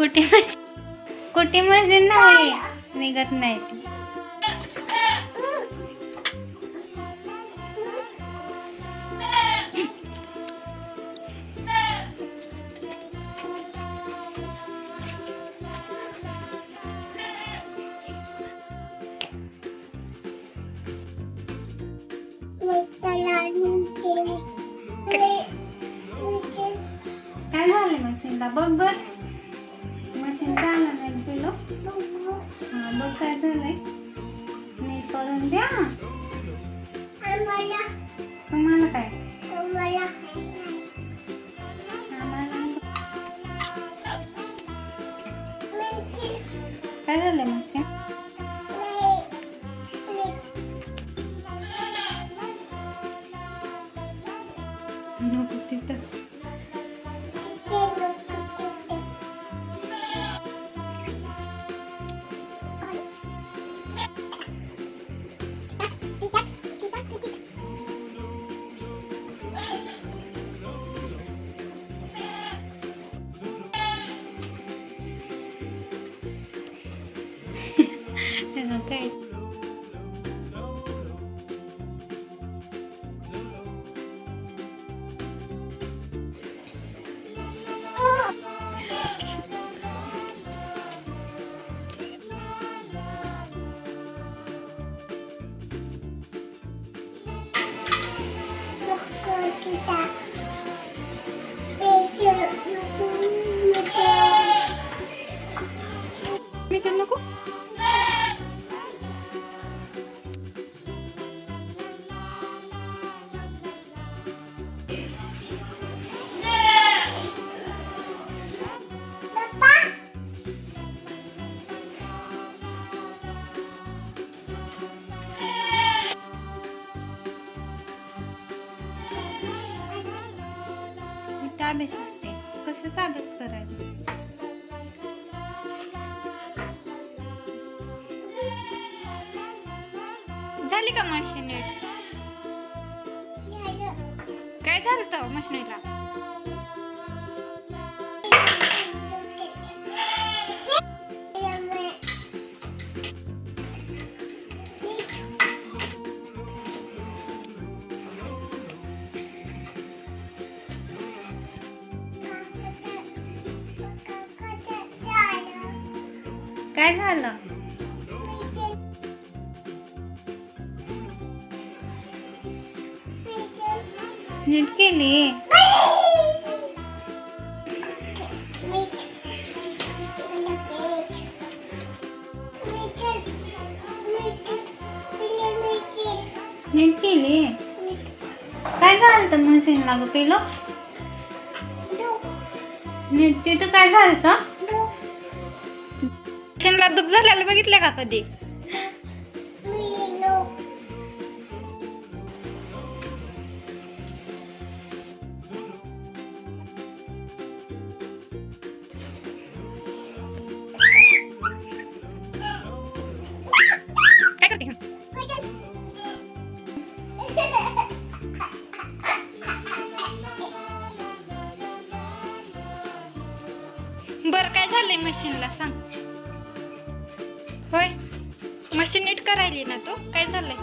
कुठे मशीन नाही निघत नाही ती. काय झालं मशीनला बघ बर. मशीन चाललं नाही किलो. हा बघ काय झालंय. नीट करून द्या. तुम्हाला काय काय झालं मशीन. नको तिथं. काय नको. अभ्यास असते कशाचा अभ्यास करायचा. झाली का मशीन नीट. काय झालं मशीनला. काय झालं. नीट केली. नीट केली. काय झालं तर मशीन लागू केलं. नीट तिथं काय झालं तर मशीनला दुख झालेलं बघितलं का कधी. काय करते बर. काय झालंय मशीनला सांग. होय मशीन नीट करायली ना तू. काय झालंय.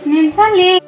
नीट झाली.